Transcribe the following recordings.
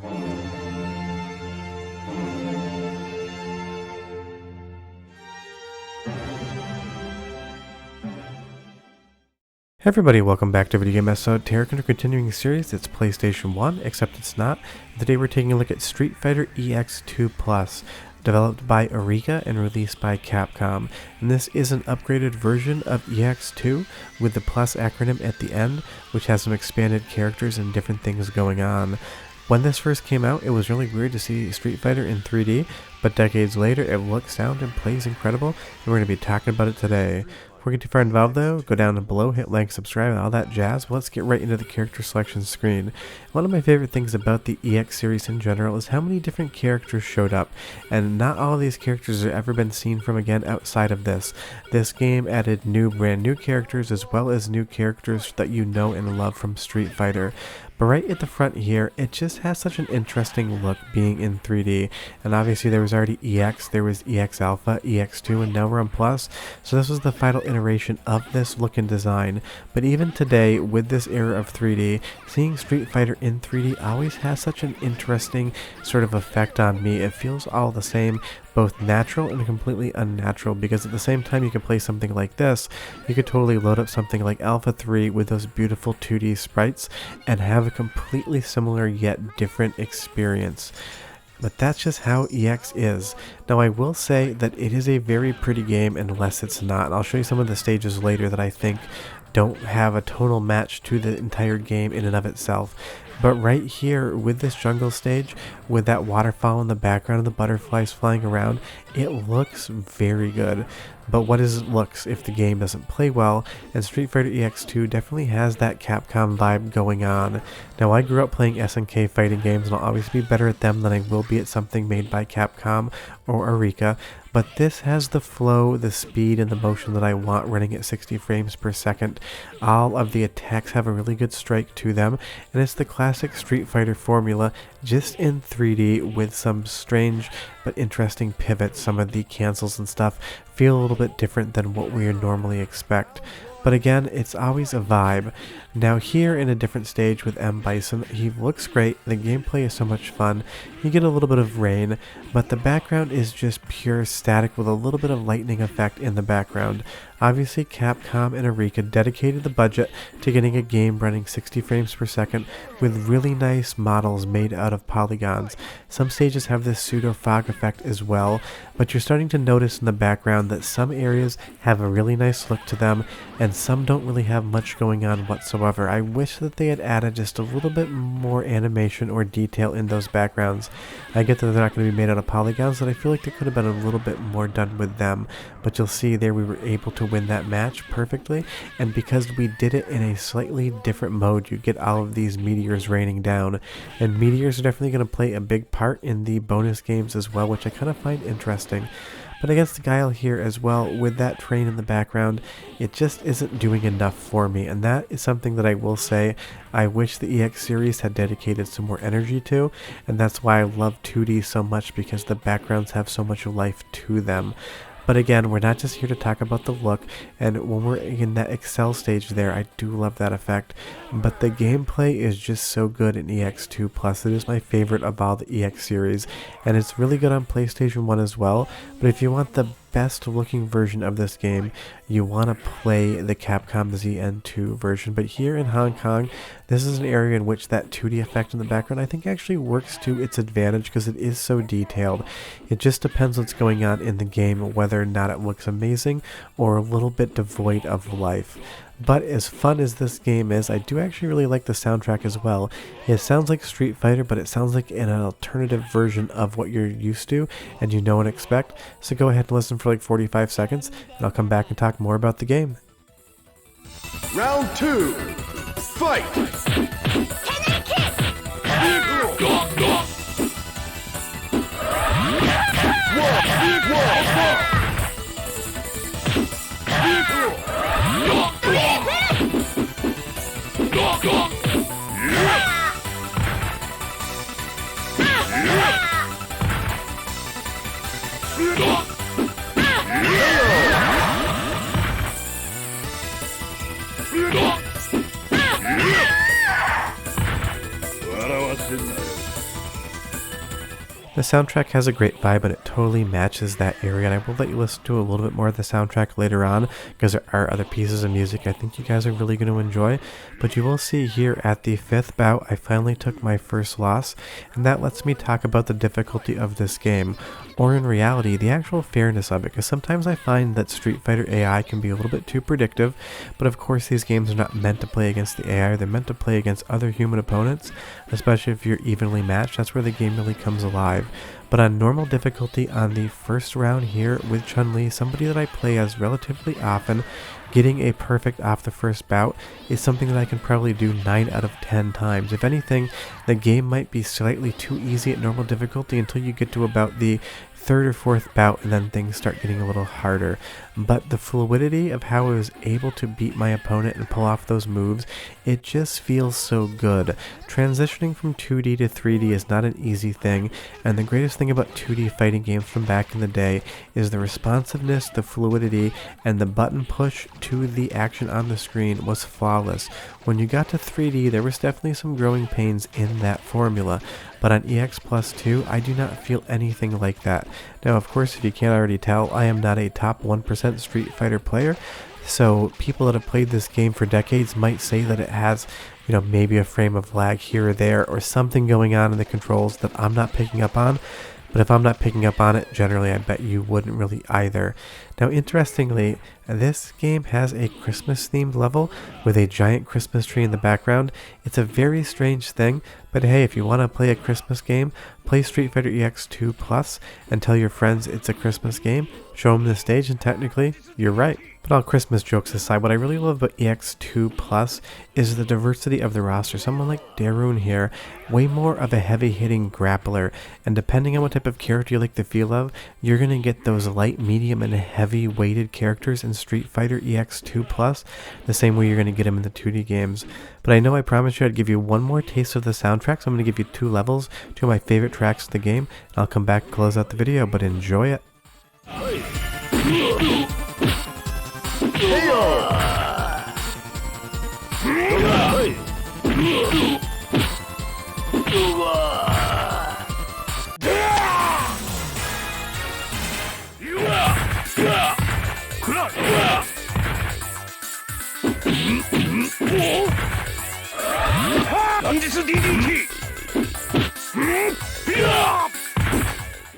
Hey everybody, welcome back to Video Game Esoteric and a continuing series. It's PlayStation 1, except it's not. Today we're taking a look at Street Fighter EX2 Plus, developed by Eureka and released by Capcom. And this is an upgraded version of EX2 with the Plus acronym at the end, which has some expanded characters and different things going on. When this first came out, it was really weird to see Street Fighter in 3D, but decades later it looks, sounds, and plays incredible, and we're going to be talking about it today. Before we get too far involved though, go down below, hit like, subscribe, and all that jazz. But let's get right into the character selection screen. One of my favorite things about the EX series in general is how many different characters showed up, and not all of these characters have ever been seen from again outside of this. This game added brand new characters as well as new characters that you know and love from Street Fighter. But right at the front here, it just has such an interesting look being in 3D. And obviously there was already EX, there was EX Alpha, EX2, and now we're on Plus. So this was the final iteration of this look and design. But even today, with this era of 3D, seeing Street Fighter in 3D always has such an interesting sort of effect on me. It feels all the same, both natural and completely unnatural, because at the same time you could play something like this, you could totally load up something like Alpha 3 with those beautiful 2D sprites and have a completely similar yet different experience. But that's just how EX is. Now I will say that it is a very pretty game unless it's not, and I'll show you some of the stages later that I think don't have a tonal match to the entire game in and of itself. But right here with this jungle stage, with that waterfall in the background and the butterflies flying around, it looks very good. But what is it looks if the game doesn't play well? And Street Fighter EX2 definitely has that Capcom vibe going on. Now I grew up playing SNK fighting games, and I'll always be better at them than I will be at something made by Capcom or Eureka. But this has the flow, the speed, and the motion that I want running at 60 frames per second. All of the attacks have a really good strike to them, and it's the classic Street Fighter formula, just in 3D with some strange but interesting pivots. Some of the cancels and stuff feel a little bit different than what we normally expect. But again, it's always a vibe. Now here in a different stage with M. Bison, he looks great, the gameplay is so much fun, you get a little bit of rain, but the background is just pure static with a little bit of lightning effect in the background. Obviously Capcom and Eureka dedicated the budget to getting a game running 60 frames per second with really nice models made out of polygons. Some stages have this pseudo fog effect as well, but you're starting to notice in the background that some areas have a really nice look to them and some don't really have much going on whatsoever. I wish that they had added just a little bit more animation or detail in those backgrounds. I get that they're not going to be made out of polygons, but I feel like there could have been a little bit more done with them. But you'll see there we were able to win that match perfectly, and because we did it in a slightly different mode, you get all of these meteors raining down, and meteors are definitely going to play a big part in the bonus games as well, which I kind of find interesting. But against Guile here as well, with that train in the background, it just isn't doing enough for me, and that is something that I will say I wish the EX series had dedicated some more energy to, and that's why I love 2D so much, because the backgrounds have so much life to them. But again, we're not just here to talk about the look, and when we're in that Excel stage there, I do love that effect. But the gameplay is just so good in EX2 Plus. It is my favorite of all the EX series, and it's really good on PlayStation 1 as well. But if you want the best looking version of this game, you want to play the Capcom ZN-2 version. But here in Hong Kong, this is an area in which that 2D effect in the background I think actually works to its advantage, because it is so detailed. It just depends what's going on in the game, whether or not it looks amazing or a little bit devoid of life. But as fun as this game is, I do actually really like the soundtrack as well. It sounds like Street Fighter, but it sounds like an alternative version of what you're used to and you know and expect. So go ahead and listen for like 45 seconds, and I'll come back and talk more about the game. Round 2, fight! The soundtrack has a great vibe and it totally matches that area, and I will let you listen to a little bit more of the soundtrack later on because there are other pieces of music I think you guys are really going to enjoy. But you will see here at the 5th bout I finally took my first loss, and that lets me talk about the difficulty of this game, or in reality the actual fairness of it, because sometimes I find that Street Fighter AI can be a little bit too predictive, but of course these games are not meant to play against the AI, they're meant to play against other human opponents, especially if you're evenly matched. That's where the game really comes alive. But on normal difficulty on the first round here with Chun-Li, somebody that I play as relatively often, getting a perfect off the first bout is something that I can probably do 9 out of 10 times. If anything, the game might be slightly too easy at normal difficulty until you get to about the 3rd or 4th bout, and then things start getting a little harder. But the fluidity of how I was able to beat my opponent and pull off those moves, it just feels so good. Transitioning from 2D to 3D is not an easy thing, and the greatest thing about 2D fighting games from back in the day is the responsiveness, the fluidity, and the button push to the action on the screen was flawless. When you got to 3D, there was definitely some growing pains in that formula, but on EX Plus 2, I do not feel anything like that. Now, of course, if you can't already tell, I am not a top 1% Street Fighter player, so people that have played this game for decades might say that it has, maybe a frame of lag here or there, or something going on in the controls that I'm not picking up on. But if I'm not picking up on it, generally I bet you wouldn't really either. Now, interestingly, this game has a Christmas themed level with a giant Christmas tree in the background. It's a very strange thing, but hey, if you want to play a Christmas game, play Street Fighter EX2 Plus and tell your friends it's a Christmas game, show them the stage, and technically, you're right. But all Christmas jokes aside, what I really love about EX2 Plus is the diversity of the roster. Someone like Darun here, way more of a heavy-hitting grappler, and depending on what type of character you like the feel of, you're going to get those light, medium, and heavy-weighted characters in Street Fighter EX2 Plus, the same way you're going to get them in the 2D games. But I know I promised you I'd give you one more taste of the soundtrack, so I'm going to give you 2 levels, 2 of my favorite tracks of the game, and I'll come back and close out the video, but enjoy it.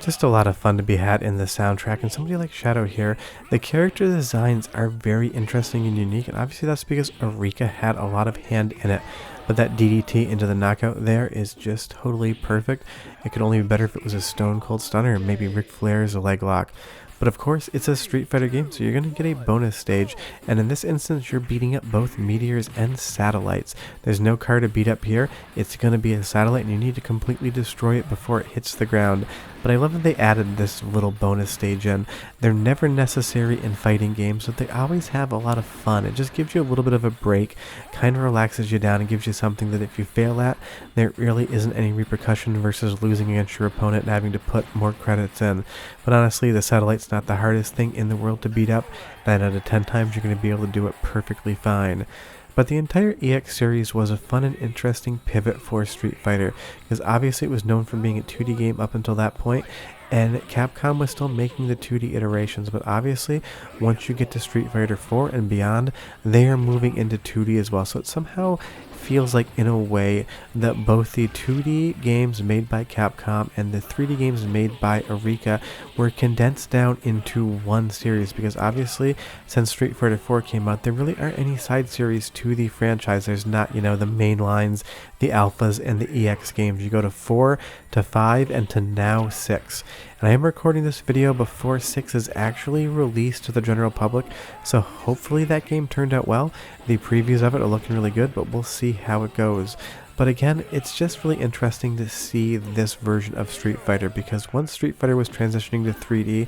Just a lot of fun to be had in the soundtrack, and somebody like Shadow here, the character designs are very interesting and unique, and obviously that's because Eureka had a lot of hand in it. But that DDT into the knockout there is just totally perfect. It could only be better if it was a Stone Cold Stunner, or maybe Ric Flair's leg lock. But of course, it's a Street Fighter game, so you're going to get a bonus stage, and in this instance, you're beating up both meteors and satellites. There's no car to beat up here. It's going to be a satellite, and you need to completely destroy it before it hits the ground. But I love that they added this little bonus stage in. They're never necessary in fighting games, but they always have a lot of fun. It just gives you a little bit of a break, kind of relaxes you down, and gives you something that if you fail at, there really isn't any repercussion versus losing against your opponent and having to put more credits in. But honestly, the satellite's not the hardest thing in the world to beat up. 9 out of 10 times you're going to be able to do it perfectly fine. But the entire EX series was a fun and interesting pivot for Street Fighter, because obviously it was known for being a 2D game up until that point, and Capcom was still making the 2D iterations, but obviously once you get to Street Fighter 4 and beyond, they are moving into 2D as well, so it somehow feels like in a way that both the 2D games made by Capcom and the 3D games made by Eureka were condensed down into one series, because obviously since Street Fighter 4 came out, there really aren't any side series to the franchise. There's not, the main lines, the alphas, and the EX games. You go to 4 to 5 and to now 6. And I am recording this video before 6 is actually released to the general public, so hopefully that game turned out well. The previews of it are looking really good, but we'll see how it goes. But again, it's just really interesting to see this version of Street Fighter, because once Street Fighter was transitioning to 3D,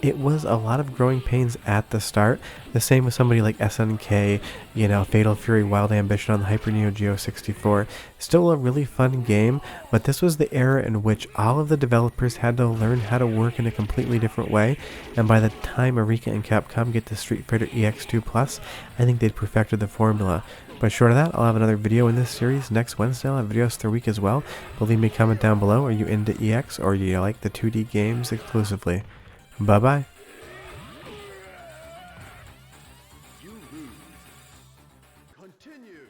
it was a lot of growing pains at the start. The same with somebody like SNK, Fatal Fury Wild Ambition on the Hyper Neo Geo 64. Still a really fun game, but this was the era in which all of the developers had to learn how to work in a completely different way, and by the time Eureka and Capcom get to Street Fighter EX2 Plus, I think they'd perfected the formula. But short of that, I'll have another video in this series next Wednesday. I'll have videos through the week as well. But leave me a comment down below. Are you into EX or do you like the 2D games exclusively? Bye bye. You lose. Continue.